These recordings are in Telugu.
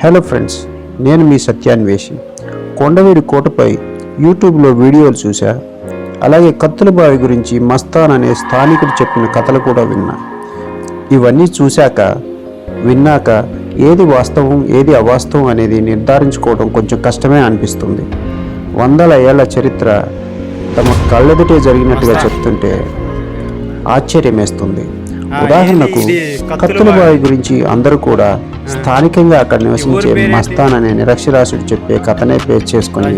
హలో ఫ్రెండ్స్, నేను మీ సత్యాన్వేషి. కొండవీడి కోటపై యూట్యూబ్లో వీడియోలు చూసా. అలాగే కత్తుల బావి గురించి మస్తాన్ అనే స్థానికుడు చెప్పిన కథలు కూడా విన్నా. ఇవన్నీ విన్నాక ఏది వాస్తవం ఏది అవాస్తవం అనేది నిర్ధారించుకోవడం కొంచెం కష్టమే అనిపిస్తుంది. వందల ఏళ్ల చరిత్ర తమ కళ్ళెదుటే జరిగినట్టుగా చెప్తుంటే ఆశ్చర్యమేస్తుంది. ఉదాహరణకు కత్తుల బావి గురించి అందరూ కూడా స్థానికంగా అక్కడ నివసించే మస్తాన్ అనే నిరక్షరాస్యుడు చెప్పే కథనే పేరు చేసుకొని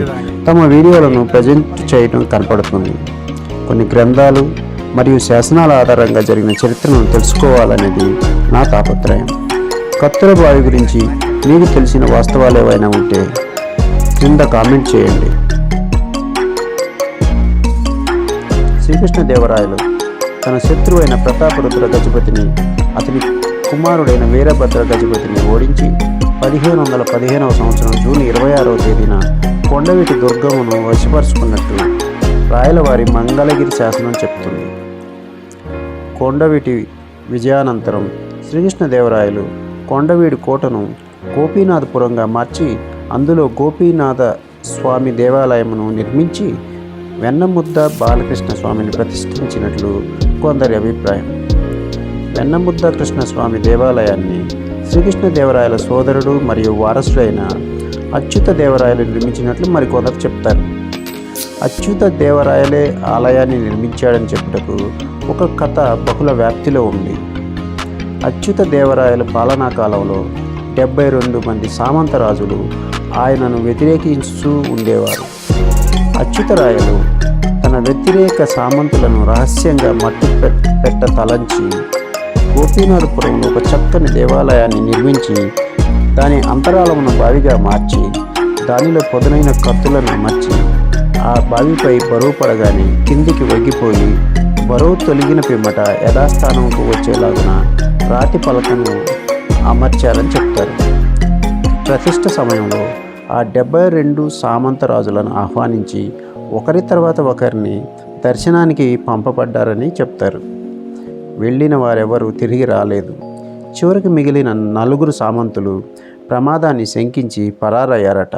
తమ వీడియోలను ప్రజెంట్ చేయడం కనపడుతుంది. కొన్ని గ్రంథాలు మరియు శాసనాల ఆధారంగా జరిగిన చరిత్రను తెలుసుకోవాలనేది నా తాపత్రయం. కత్తుల బావి గురించి మీకు తెలిసిన వాస్తవాలు ఏవైనా ఉంటే క్రింద కామెంట్ చేయండి. శ్రీకృష్ణదేవరాయలు తన శత్రువైన ప్రతాపరుద్ర గజపతిని అతని కుమారుడైన వీరభద్ర గజపతిని ఓడించి 1515వ సంవత్సరం జూన్ 26వ తేదీన కొండవీటి దుర్గమును వశపరుచుకున్నట్టు రాయలవారి మంగళగిరి శాసనం చెప్తుంది. కొండవీటి విజయానంతరం శ్రీకృష్ణదేవరాయలు కొండవీడి కోటను గోపీనాథపురంగా మార్చి అందులో గోపీనాథ స్వామి దేవాలయమును నిర్మించి వెన్నముద్ద బాలకృష్ణ స్వామిని ప్రతిష్ఠించినట్లు కొందరి అభిప్రాయం. వెన్నముద్ద కృష్ణస్వామి దేవాలయాన్ని శ్రీకృష్ణదేవరాయల సోదరుడు మరియు వారసుడైన అచ్యుత దేవరాయలు నిర్మించినట్లు మరికొందరు చెప్తారు. అచ్యుత దేవరాయలే ఆలయాన్ని నిర్మించాడని చెప్పుటకు ఒక కథ బహుళ వ్యాప్తిలో ఉంది. అచ్యుత దేవరాయల పాలనా కాలంలో 72 మంది సామంతరాజులు ఆయనను వ్యతిరేకించుతూ ఉండేవారు. అచ్యుతరాయలు తన వ్యతిరేక సామంతులను రహస్యంగా మట్టు పెట్ట తలంచి గోపీనాథపురంలో ఒక చక్కని దేవాలయాన్ని నిర్మించి దాని అంతరాలమును బావిగా మార్చి దానిలో పదునైన కత్తులను అమర్చి ఆ బావిపై బరువు పడగానే కిందికి వగ్గిపోయి బరువు తొలగిన పిమ్మట యథాస్థానంకు వచ్చేలాగున రాతి పలకను అమర్చారని చెప్తారు. ప్రతిష్ఠ సమయంలో ఆ 72 సామంతరాజులను ఆహ్వానించి ఒకరి తర్వాత ఒకరిని దర్శనానికి పంపబడ్డారని చెప్తారు. వెళ్ళిన వారెవరూ తిరిగి రాలేదు. చివరికి మిగిలిన 4 సామంతులు ప్రమాదాన్ని శంకించి పరారయ్యారట.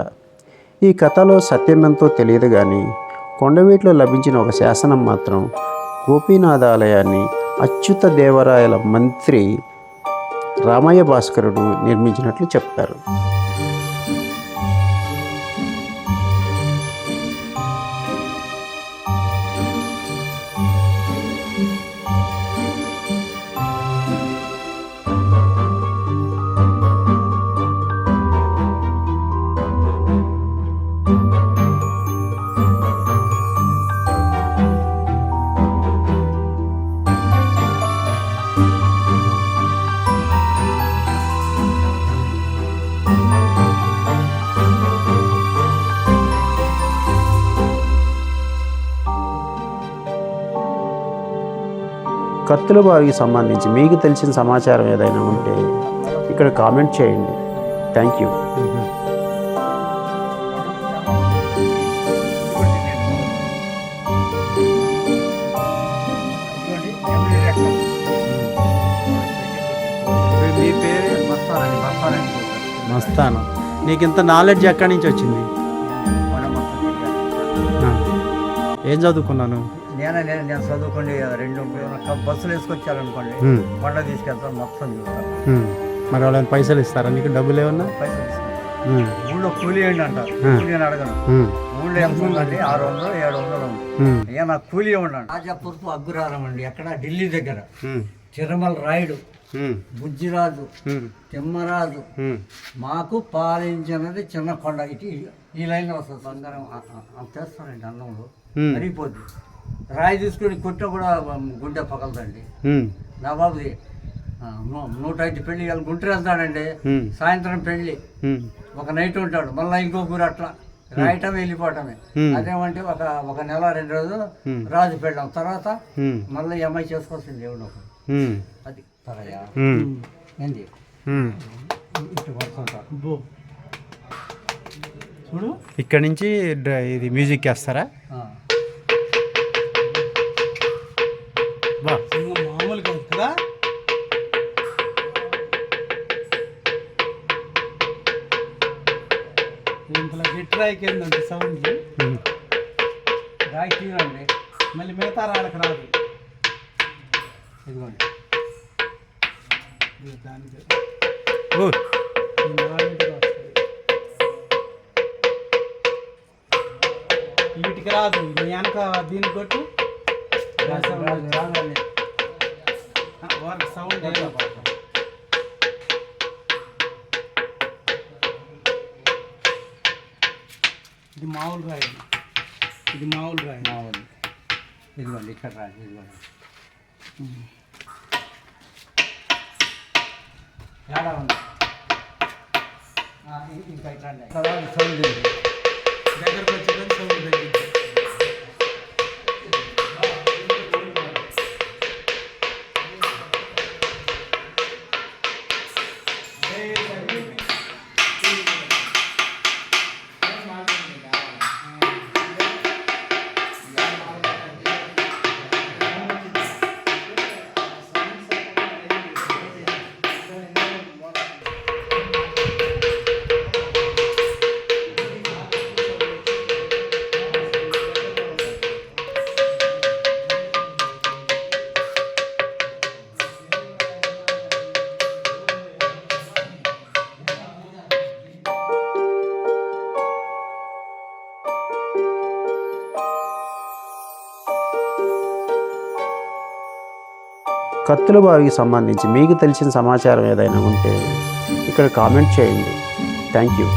ఈ కథలో సత్యమెంతో తెలియదు కానీ కొండవీటిలో లభించిన ఒక శాసనం మాత్రం గోపీనాథాలయాన్ని అచ్యుత దేవరాయల మంత్రి రామయ్య భాస్కరుడు నిర్మించినట్లు చెప్తారు. కత్తుల బావికి సంబంధించి మీకు తెలిసిన సమాచారం ఏదైనా ఉంటే ఇక్కడ కామెంట్ చేయండి. Thank you. మీ పేరు మస్తాను. నీకు ఇంత నాలెడ్జ్ ఎక్కడి నుంచి వచ్చింది? ఏం చదువుకున్నాను? నేను చదువుకోండి 2 బస్సులు వేసుకొచ్చారనుకోండి, కొండ తీసుకెళ్తాను, మొత్తం చూస్తాను. మరి వాళ్ళని పైసలు ఇస్తారా? నీకు డబ్బులు ఏమన్నా? పైసలు ఇస్తాను. ఊళ్ళో కూలీ ఏంటి అంటారు. కూలీ అని అడగను. ఊళ్ళో ఎంత ఉందండి? 600 700 ఉంది. ఇక నాకు కూలీ ఉండండి. రాజాపూర్పు అగ్గురారం అండి, ఎక్కడ ఢిల్లీ దగ్గర. తిరుమల రాయుడు, బుజ్జిరాజు, తిమ్మరాజు మాకు పాలించినది చిన్న కొండ. ఇటు ఈ లైన్లో వస్తుంది. బంగారం తెస్తానండి, అన్నంలో మరిగిపోద్ది. రాయి తీసుకుని కొట్ట కూడా గుండె పగలదండి. నవాబుది 105 పెళ్లి గుంటూరు వెళ్తాడండి. సాయంత్రం పెళ్లి, ఒక నైట్ ఉంటాడు, మళ్ళీ ఇంకో ఊరు, అట్లా రాయటం వెళ్ళిపోవటమే. అదేమంటే ఒక నెల 2 రోజులు రాజు పెళ్ళాం తర్వాత మళ్ళీ అమ్మాయి చేసుకోవాల్సింది దేవుడు ఒకడు. అది తరయ్యా ఏంది చూడు. ఇక్కడ నుంచి ఇది మ్యూజిక్ వేస్తారా? మామూలుగా కదా. ఇంతలో గట్టి రాయికి ఏంటంటే సౌండ్ రాయి తీయండి. మళ్ళీ మిగతా రాళ్ళకి రాదు. ఇదిగోండి. ఇది దానికి ఓ ఈ నాలుగింటికి వస్తుంది. వీటికి రాదు. నీ వెనక దీనికి కొట్టు రాదండి. వాళ్ళకి సౌండ్ ఇది మామూలు రాయి. ఇది మామూలు రాయి. మామూలు. ఇదిగోండి ఇక్కడ రాయి. ఇదిగోండి. ఏడా ఉంది. ఇంకా ఇట్లా సౌండ్ దగ్గరకు వచ్చేదని సౌండ్ తగ్గింది. కత్తుల బావికి సంబంధించి మీకు తెలిసిన సమాచారం ఏదైనా ఉంటే ఇక్కడ కామెంట్ చేయండి. Thank you.